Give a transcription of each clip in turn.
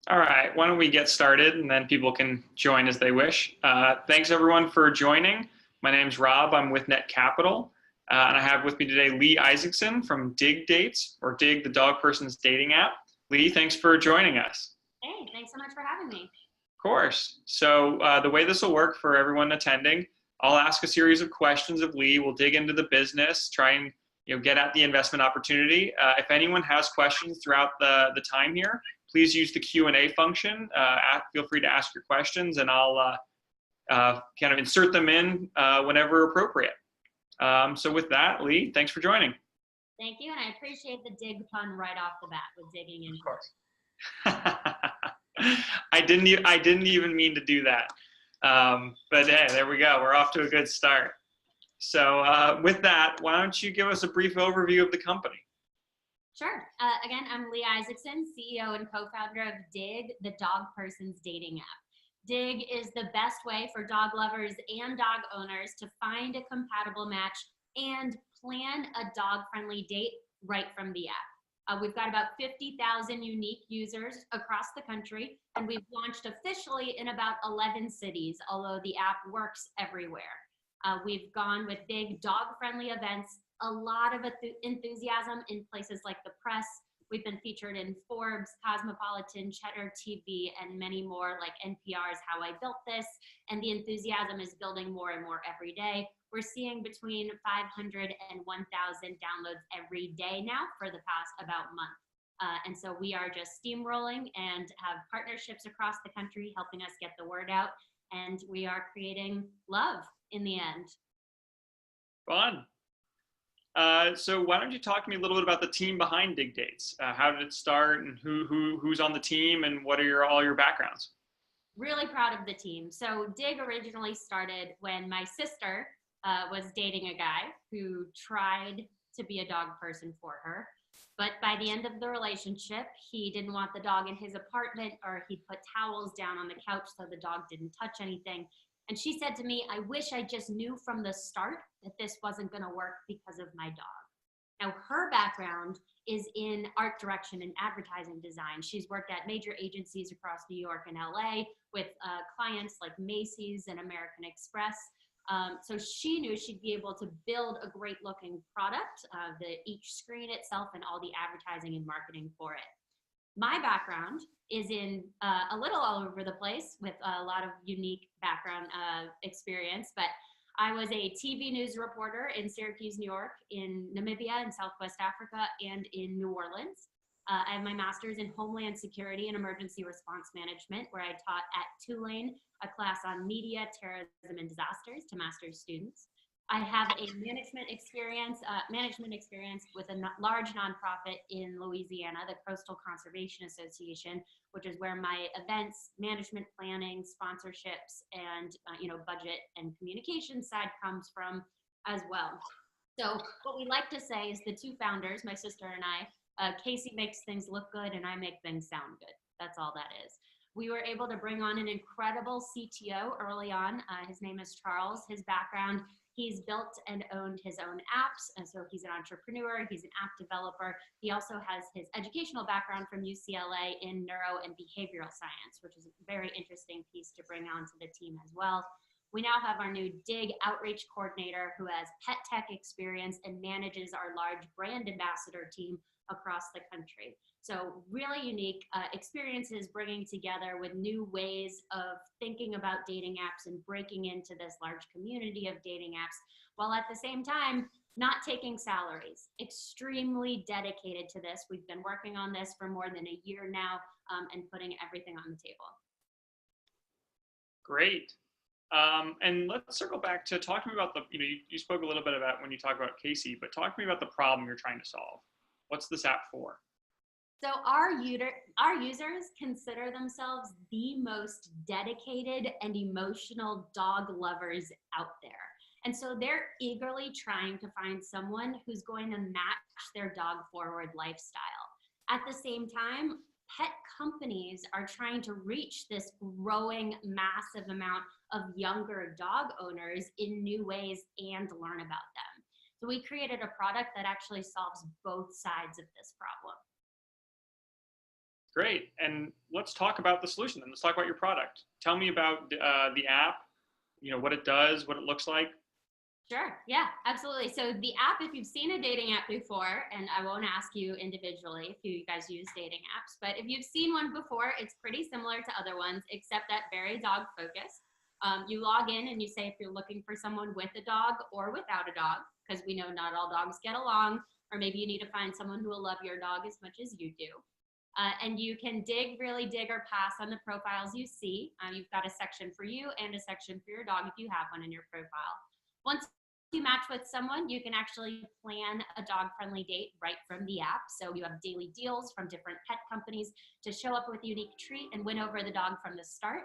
All right, why don't we get started and then people can join as they wish. Thanks everyone for joining. My name's Rob, I'm with Netcapital, and I have with me today Leigh Isaacson from Digg Dates, or Digg, the dog person's dating app. Leigh, thanks for joining us. Hey, thanks so much for having me. Of course. So the way this will work for everyone attending, I'll ask a series of questions of Leigh. We'll dig into the business, try and get at the investment opportunity. If anyone has questions throughout the time here, please use the Q&A function. Feel free to ask your questions, and I'll kind of insert them in whenever appropriate. So with that, Leigh, thanks for joining. Thank you, and I appreciate the dig pun right off the bat with digging in. Of course. I didn't even mean to do that. But hey, there we go. We're off to a good start. So with that, why don't you give us a brief overview of the company? Sure. Again, I'm Leigh Isaacson, CEO and co-founder of Digg, the dog person's dating app. Digg is the best way for dog lovers and dog owners to find a compatible match and plan a dog-friendly date right from the app. We've got about 50,000 unique users across the country, and we've launched officially in about 11 cities, although the app works everywhere. We've gone with big dog-friendly events, a lot of enthusiasm in places like the press. We've been featured in Forbes, Cosmopolitan, Cheddar TV, and many more, like NPR's How I Built This, and the enthusiasm is building more and more every day. We're seeing between 500 and 1,000 downloads every day now for the past about month. And so we are just steamrolling and have partnerships across the country helping us get the word out, and we are creating love in the end. Fun. So why don't you talk to me a little bit about the team behind Digg Dates? How did it start, and who's on the team, and what are all your backgrounds? Really proud of the team. So Digg originally started when my sister was dating a guy who tried to be a dog person for her. But by the end of the relationship, he didn't want the dog in his apartment, or he'd put towels down on the couch so the dog didn't touch anything. And she said to me, I wish I just knew from the start that this wasn't going to work because of my dog. Now, her background is in art direction and advertising design. She's worked at major agencies across New York and LA with clients like Macy's and American Express. So she knew she'd be able to build a great looking product, each screen itself and all the advertising and marketing for it. My background is in a little all over the place with a lot of unique background experience, but I was a TV news reporter in Syracuse, New York, in Namibia, in Southwest Africa, and in New Orleans. I have my master's in Homeland Security and Emergency Response Management, where I taught at Tulane a class on media, terrorism, and disasters to master's students. I have a management experience with a large nonprofit in Louisiana, the Coastal Conservation Association, which is where my events, management planning, sponsorships, and budget and communication side comes from as well. So what we like to say is the two founders, my sister and I, Casey makes things look good and I make things sound good. That's all that is. We were able to bring on an incredible CTO early on. His name is Charles. His background, he's built and owned his own apps, and so he's an entrepreneur, he's an app developer. He also has his educational background from UCLA in neuro and behavioral science, which is a very interesting piece to bring onto the team as well. We now have our new Digg outreach coordinator who has pet tech experience and manages our large brand ambassador team across the country. So really unique experiences bringing together with new ways of thinking about dating apps and breaking into this large community of dating apps, while at the same time, not taking salaries. Extremely dedicated to this. We've been working on this for more than a year now and putting everything on the table. Great. And let's circle back to talking about you spoke a little bit about when you talk about Casey, but talk to me about the problem you're trying to solve. What's this app for? So our users consider themselves the most dedicated and emotional dog lovers out there. And so they're eagerly trying to find someone who's going to match their dog forward lifestyle. At the same time, pet companies are trying to reach this growing massive amount of younger dog owners in new ways and learn about them. So we created a product that actually solves both sides of this problem. Great. And let's talk about the solution then. Let's talk about your product. Tell me about the app, what it does, what it looks like. Sure. Yeah, absolutely. So the app, if you've seen a dating app before, and I won't ask you individually if you guys use dating apps, but if you've seen one before, it's pretty similar to other ones, except that very dog focused. You log in and you say if you're looking for someone with a dog or without a dog, because we know not all dogs get along, or maybe you need to find someone who will love your dog as much as you do. And you can really dig or pass on the profiles you see. You've got a section for you and a section for your dog if you have one in your profile. Once you match with someone, you can actually plan a dog-friendly date right from the app. So you have daily deals from different pet companies to show up with a unique treat and win over the dog from the start.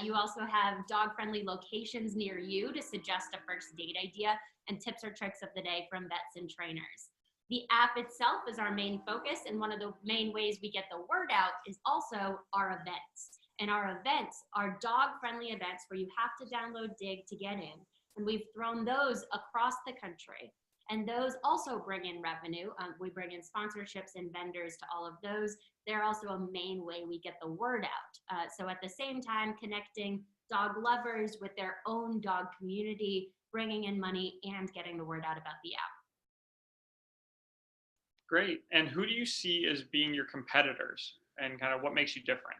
You also have dog-friendly locations near you to suggest a first date idea and tips or tricks of the day from vets and trainers. The app itself is our main focus, and one of the main ways we get the word out is also our events. And our events are dog-friendly events where you have to download Digg to get in. And we've thrown those across the country. And those also bring in revenue. We bring in sponsorships and vendors to all of those. They're also a main way we get the word out. So at the same time, connecting dog lovers with their own dog community, bringing in money, and getting the word out about the app. Great. And who do you see as being your competitors and kind of what makes you different?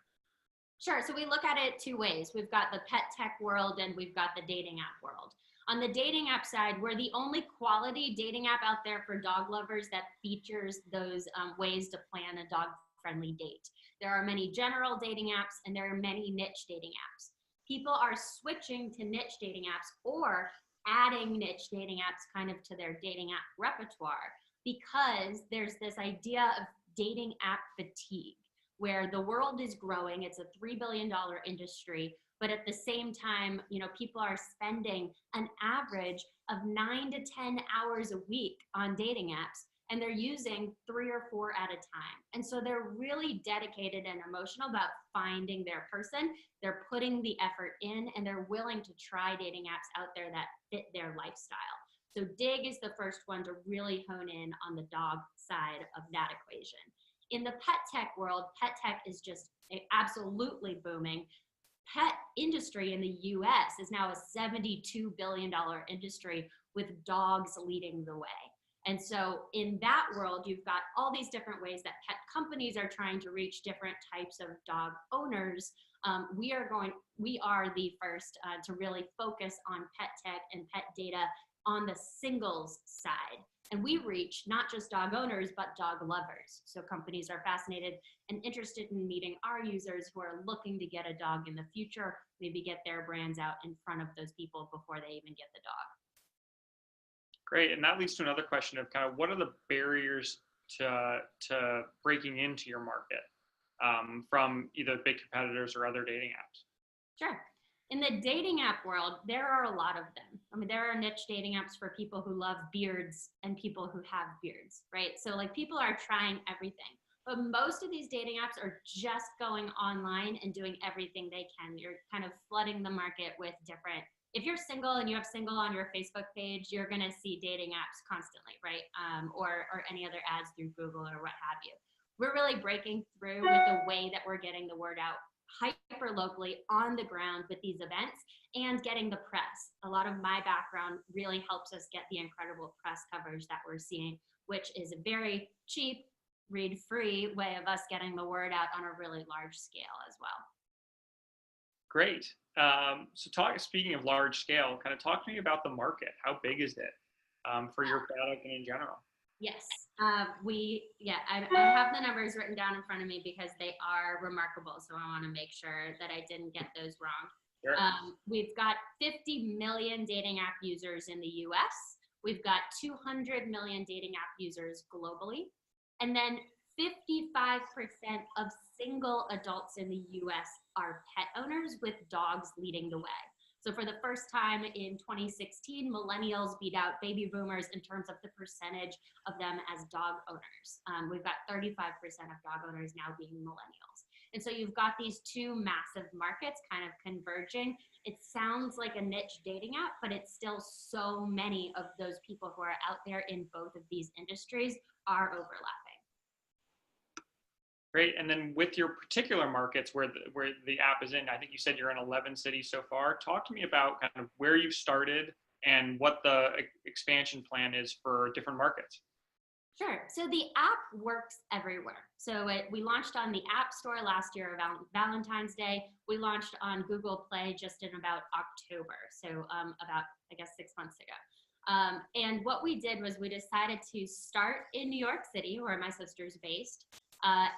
Sure. So we look at it two ways. We've got the pet tech world and we've got the dating app world. On the dating app side, we're the only quality dating app out there for dog lovers that features those ways to plan a dog-friendly date. There are many general dating apps and there are many niche dating apps. People are switching to niche dating apps or adding niche dating apps kind of to their dating app repertoire because there's this idea of dating app fatigue, where the world is growing. It's a $3 billion industry, but at the same time, people are spending an average of 9 to 10 hours a week on dating apps, and they're using 3 or 4 at a time. And so they're really dedicated and emotional about finding their person. They're putting the effort in, and they're willing to try dating apps out there that fit their lifestyle. So Digg is the first one to really hone in on the dog side of that equation. In the pet tech world, pet tech is just absolutely booming. Pet industry in the US is now a $72 billion industry with dogs leading the way. And so in that world, you've got all these different ways that pet companies are trying to reach different types of dog owners. We are the first to really focus on pet tech and pet data on the singles side. And we reach not just dog owners, but dog lovers. So companies are fascinated and interested in meeting our users who are looking to get a dog in the future, maybe get their brands out in front of those people before they even get the dog. Great. And that leads to another question of kind of what are the barriers to breaking into your market from either big competitors or other dating apps? Sure. In the dating app world, there are a lot of them. I mean, there are niche dating apps for people who love beards and people who have beards, right? So like people are trying everything, but most of these dating apps are just going online and doing everything they can. You're kind of flooding the market with different, if you're single and you have single on your Facebook page, you're gonna see dating apps constantly, right? Or any other ads through Google or what have you. We're really breaking through with the way that we're getting the word out hyper locally on the ground with these events and getting the press. A lot of my background really helps us get the incredible press coverage that we're seeing, which is a very cheap, read-free way of us getting the word out on a really large scale as well. Great. Speaking of large scale, kind of talk to me about the market. How big is it for your product and in general? Yes, I have the numbers written down in front of me because they are remarkable. So I want to make sure that I didn't get those wrong. Sure. We've got 50 million dating app users in the US. We've got 200 million dating app users globally. And then 55% of single adults in the US are pet owners with dogs leading the way. So for the first time in 2016, millennials beat out baby boomers in terms of the percentage of them as dog owners. We've got 35% of dog owners now being millennials. And so you've got these two massive markets kind of converging. It sounds like a niche dating app, but it's still so many of those people who are out there in both of these industries are overlapping. Great. And then with your particular markets where the app is in, I think you said you're in 11 cities so far. Talk to me about kind of where you started and what the expansion plan is for different markets. Sure. So the app works everywhere. So we launched on the App Store last year around Valentine's Day. We launched on Google Play just in about October. So about, I guess, 6 months ago. And what we did was we decided to start in New York City, where my sister's based.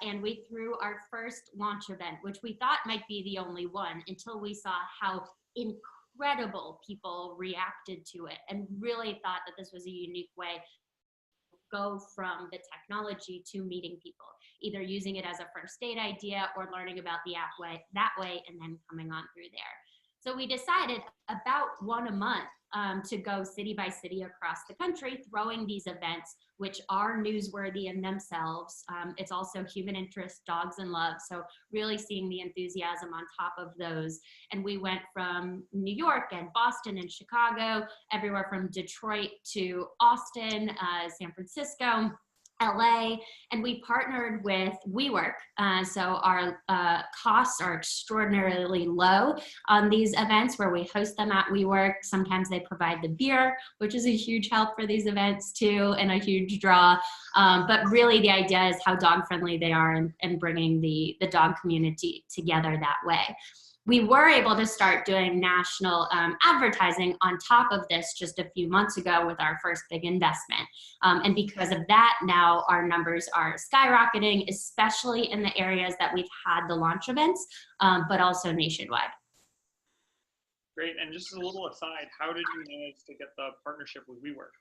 And we threw our first launch event, which we thought might be the only one, until we saw how incredible people reacted to it and really thought that this was a unique way to go from the technology to meeting people, either using it as a first date idea or learning about the app that way and then coming on through there. So we decided about one a month to go city by city across the country, throwing these events, which are newsworthy in themselves. It's also human interest, dogs in love. So really seeing the enthusiasm on top of those. And we went from New York and Boston and Chicago, everywhere from Detroit to Austin, San Francisco, LA, and we partnered with WeWork. So our costs are extraordinarily low on these events where we host them at WeWork. Sometimes they provide the beer, which is a huge help for these events too, and a huge draw. But really the idea is how dog friendly they are and bringing the dog community together that way. We were able to start doing national advertising on top of this just a few months ago with our first big investment. And because of that, now our numbers are skyrocketing, especially in the areas that we've had the launch events, but also nationwide. Great. And just as a little aside, how did you manage to get the partnership with WeWork?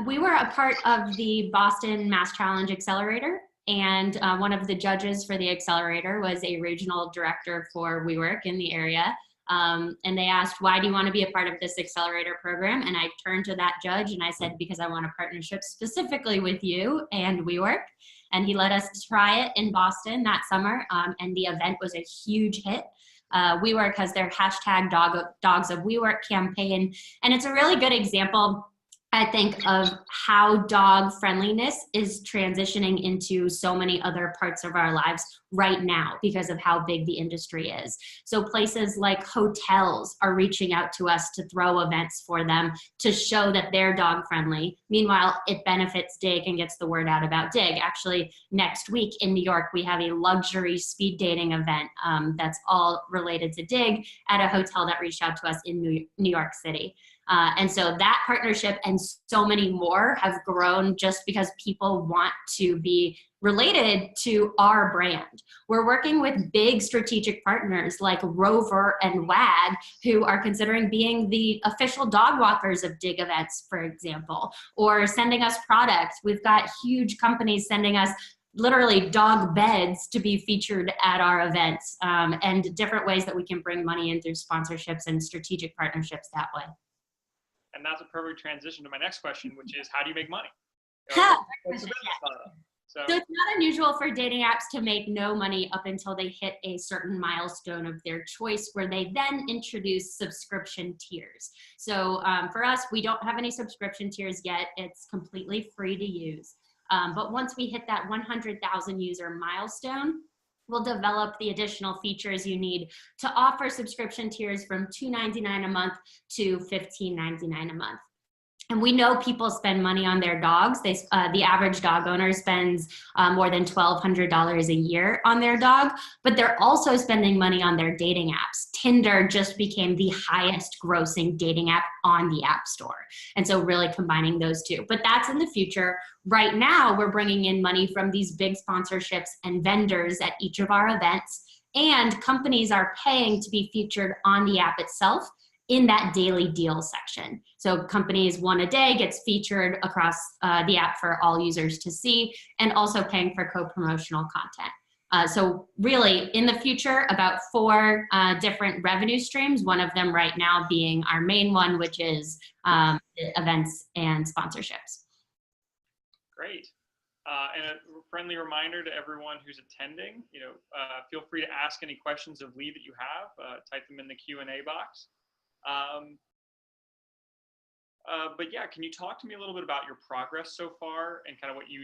We were a part of the Boston Mass Challenge Accelerator. And one of the judges for the accelerator was a regional director for WeWork in the area. And they asked, why do you want to be a part of this accelerator program? And I turned to that judge and I said, because I want a partnership specifically with you and WeWork. And he let us try it in Boston that summer. And the event was a huge hit. WeWork has their hashtag Dogs of WeWork campaign. And it's a really good example, I think, of how dog friendliness is transitioning into so many other parts of our lives right now because of how big the industry is. So places like hotels are reaching out to us to throw events for them to show that they're dog friendly. Meanwhile, it benefits Digg and gets the word out about Digg. Actually, next week in New York, we have a luxury speed dating event that's all related to Digg at a hotel that reached out to us in New York City. And so that partnership and so many more have grown just because people want to be related to our brand. We're working with big strategic partners like Rover and WAG, who are considering being the official dog walkers of Digg events, for example, or sending us products. We've got huge companies sending us literally dog beds to be featured at our events, and different ways that we can bring money in through sponsorships and strategic partnerships that way. And that's a perfect transition to my next question, which is, how do you make money? What's the business model? So it's not unusual for dating apps to make no money up until they hit a certain milestone of their choice, where they then introduce subscription tiers. So for us, we don't have any subscription tiers yet. It's completely free to use. But once we hit that 100,000 user milestone, we'll develop the additional features you need to offer subscription tiers from $2.99 a month to $15.99 a month. And we know people spend money on their dogs. The average dog owner spends more than $1,200 a year on their dog, but they're also spending money on their dating apps. Tinder just became the highest grossing dating app on the App Store. And so really combining those two. But that's in the future. Right now, we're bringing in money from these big sponsorships and vendors at each of our events. And companies are paying to be featured on the app itself in that daily deal section. So companies one a day gets featured across the app for all users to see, and also paying for co-promotional content. So really in the future, about 4 different revenue streams, one of them right now being our main one, which is events and sponsorships. great. And a friendly reminder to everyone who's attending, feel free to ask any questions of Leigh that you have, type them in the Q&A box. But yeah, can you talk to me a little bit about your progress so far and kind of what you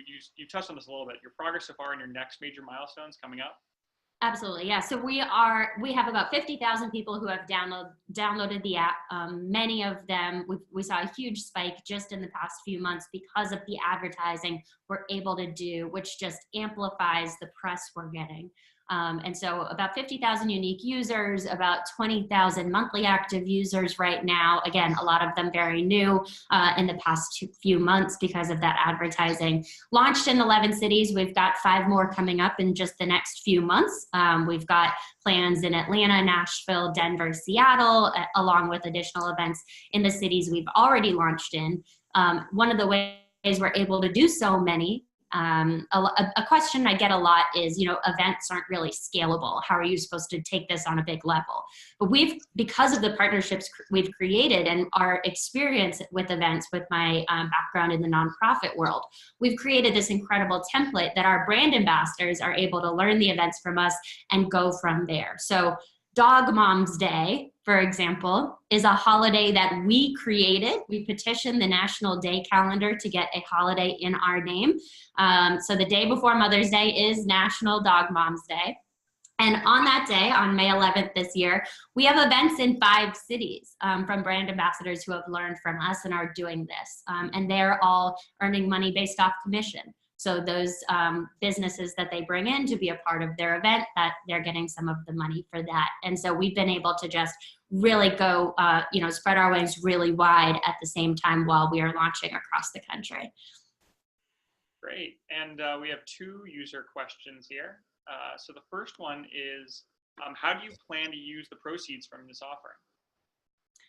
touched on this a little bit, your progress so far and your next major milestones coming up? Absolutely, yeah. So we have about 50,000 people who have downloaded the app. Many of them, we saw a huge spike just in the past few months because of the advertising we're able to do, which just amplifies the press we're getting. And so about 50,000 unique users, about 20,000 monthly active users right now. Again, a lot of them very new in the past few months because of that advertising. Launched in 11 cities. We've got 5 more coming up in just the next few months. We've got plans in Atlanta, Nashville, Denver, Seattle, along with additional events in the cities we've already launched in. One of the ways we're able to do so many, a question I get a lot is, events aren't really scalable. How are you supposed to take this on a big level? But because of the partnerships we've created and our experience with events, with my background in the nonprofit world, we've created this incredible template that our brand ambassadors are able to learn the events from us and go from there. So Dog Moms Day, for example, is a holiday that we created. We petitioned the National Day calendar to get a holiday in our name. So the day before Mother's Day is National Dog Moms Day. And on that day, on May 11th this year, we have events in 5 cities from brand ambassadors who have learned from us and are doing this. And they're all earning money based off commission. So those businesses that they bring in to be a part of their event, that they're getting some of the money for that. And so we've been able to just really go, spread our wings really wide at the same time while we are launching across the country. Great. And we have 2 user questions here. So the first one is, how do you plan to use the proceeds from this offering?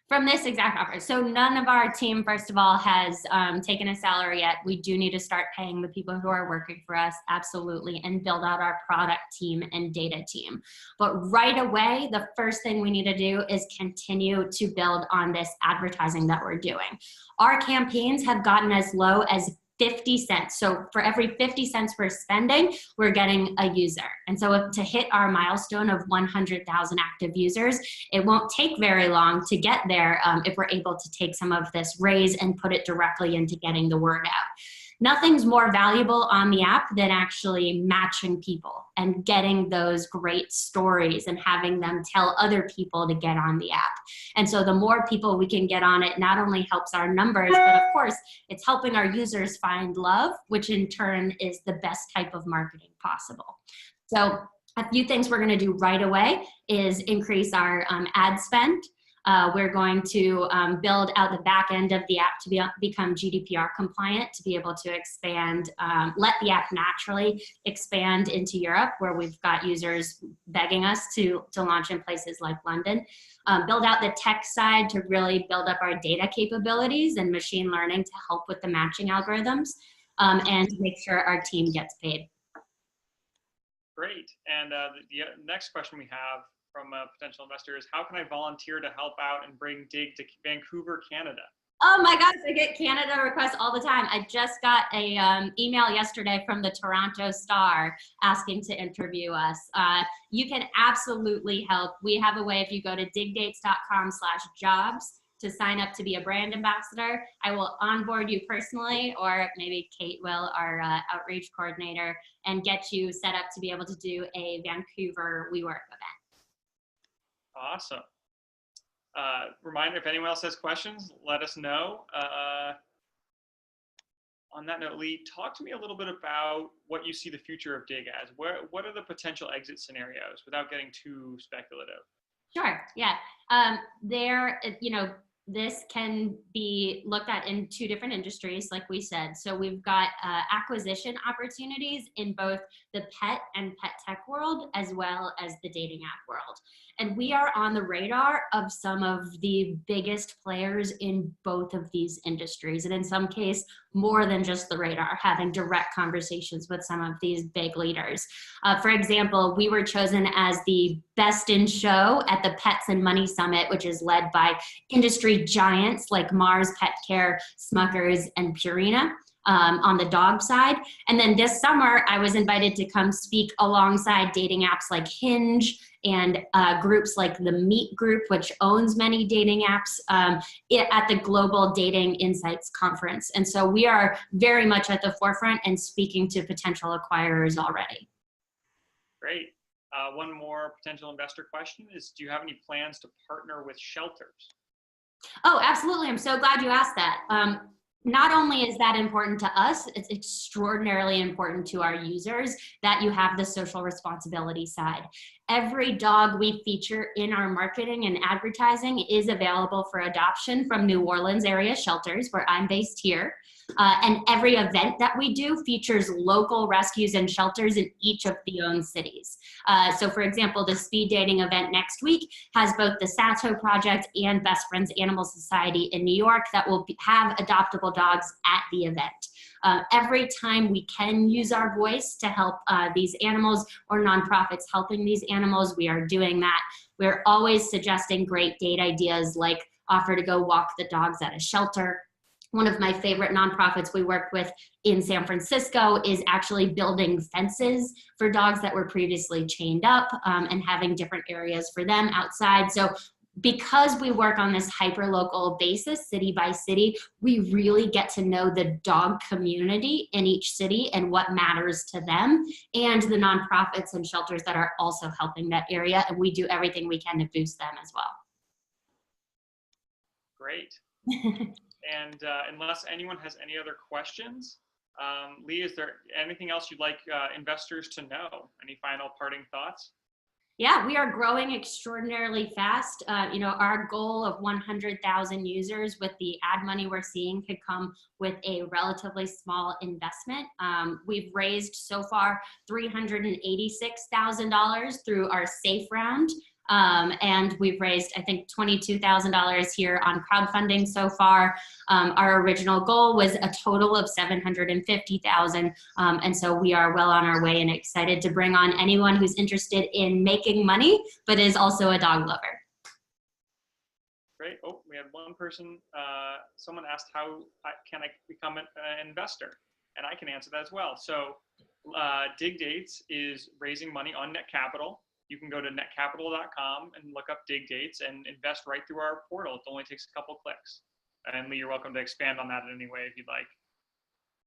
From this exact offer. So none of our team, first of all, has taken a salary yet. We do need to start paying the people who are working for us, absolutely, and build out our product team and data team. But right away, the first thing we need to do is continue to build on this advertising that we're doing. Our campaigns have gotten as low as 50 cents. So for every 50 cents we're spending, we're getting a user. And so to hit our milestone of 100,000 active users, it won't take very long to get there if we're able to take some of this raise and put it directly into getting the word out. Nothing's more valuable on the app than actually matching people and getting those great stories and having them tell other people to get on the app. And so the more people we can get on it, not only helps our numbers, but of course, it's helping our users find love, which in turn is the best type of marketing possible. So a few things we're going to do right away is increase our ad spend. We're going to build out the back end of the app to become GDPR compliant, to be able to expand, let the app naturally expand into Europe, where we've got users begging us to launch in places like London. Build out the tech side to really build up our data capabilities and machine learning to help with the matching algorithms, and to make sure our team gets paid. Great. And the next question we have from a potential investor is, how can I volunteer to help out and bring Digg to Vancouver, Canada? Oh my gosh, I get Canada requests all the time. I just got a email yesterday from the Toronto Star asking to interview us. You can absolutely help. We have a way, if you go to diggdates.com/jobs to sign up to be a brand ambassador. I will onboard you personally, or maybe Kate will, our outreach coordinator, and get you set up to be able to do a Vancouver WeWork event. Awesome. Reminder, if anyone else has questions, let us know. On that note, Leigh, talk to me a little bit about what you see the future of Digg as. What are the potential exit scenarios without getting too speculative? Sure, yeah. This can be looked at in 2 different industries, like we said. So we've got acquisition opportunities in both the pet and pet tech world, as well as the dating app world. And we are on the radar of some of the biggest players in both of these industries. And in some case, more than just the radar, having direct conversations with some of these big leaders. For example, we were chosen as the best in show at the Pets and Money Summit, which is led by industry giants like Mars Pet Care, Smuckers, and Purina. on the dog side. And then this summer, I was invited to come speak alongside dating apps like Hinge and groups like the Meet Group, which owns many dating apps, at the Global Dating Insights Conference. And so we are very much at the forefront and speaking to potential acquirers already. Great. One more potential investor question is, do you have any plans to partner with shelters? Oh, absolutely. I'm so glad you asked that. Not only is that important to us, it's extraordinarily important to our users that you have the social responsibility side. Every dog we feature in our marketing and advertising is available for adoption from New Orleans area shelters, where I'm based here. And every event that we do features local rescues and shelters in each of the own cities. So for example, the speed dating event next week has both the Sato Project and Best Friends Animal Society in New York that will have adoptable dogs at the event. Every time we can use our voice to help these animals or nonprofits helping these animals, we are doing that. We're always suggesting great date ideas like offer to go walk the dogs at a shelter. One of my favorite nonprofits we work with in San Francisco is actually building fences for dogs that were previously chained up and having different areas for them outside. So because we work on this hyper-local basis, city by city, we really get to know the dog community in each city and what matters to them, and the nonprofits and shelters that are also helping that area, and we do everything we can to boost them as well. Great. And unless anyone has any other questions, Leigh, is there anything else you'd like investors to know? Any final parting thoughts? Yeah, we are growing extraordinarily fast. Our goal of 100,000 users with the ad money we're seeing could come with a relatively small investment. We've raised so far $386,000 through our SAFE round. And we've raised, I think, $22,000 here on crowdfunding so far. Our original goal was a total of $750,000. And so we are well on our way and excited to bring on anyone who's interested in making money, but is also a dog lover. Great. Oh, we had one person, someone asked, how can I become an investor? And I can answer that as well. So Digg Dates is raising money on Netcapital. You can go to netcapital.com and look up Digg Dates and invest right through our portal. It only takes a couple clicks. And Leigh, you're welcome to expand on that in any way if you'd like.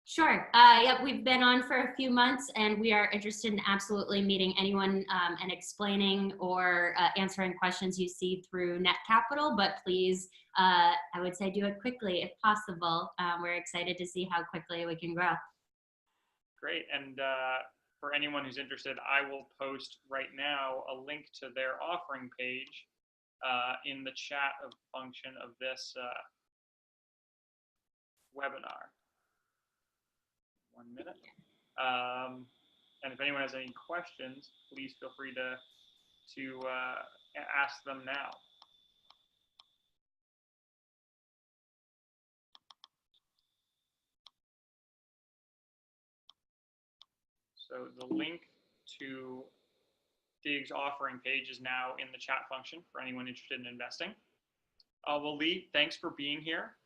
Sure. Yeah, we've been on for a few months, and we are interested in absolutely meeting anyone and explaining or answering questions you see through Netcapital. But please, I would say do it quickly if possible. We're excited to see how quickly we can grow. Great. And for anyone who's interested, I will post right now a link to their offering page in the chat function of this webinar. 1 minute. And if anyone has any questions, please feel free to ask them now. So the link to Digg's offering page is now in the chat function for anyone interested in investing. Well, Leigh, thanks for being here.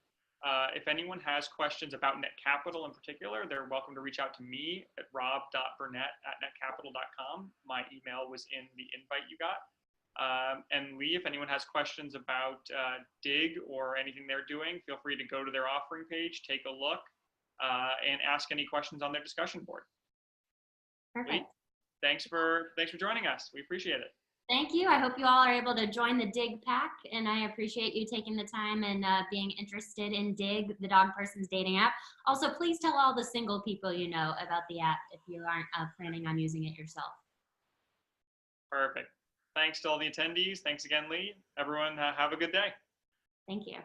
If anyone has questions about Netcapital in particular, they're welcome to reach out to me at rob.burnett@netcapital.com. My email was in the invite you got. And Leigh, if anyone has questions about Digg or anything they're doing, feel free to go to their offering page, take a look, and ask any questions on their discussion board. Perfect. Leigh, thanks for joining us. We appreciate it. Thank you. I hope you all are able to join the Digg pack, and I appreciate you taking the time and being interested in Digg, the dog person's dating app. Also, please tell all the single people you know about the app if you aren't planning on using it yourself. Perfect. Thanks to all the attendees. Thanks again, Leigh. Everyone, have a good day. Thank you.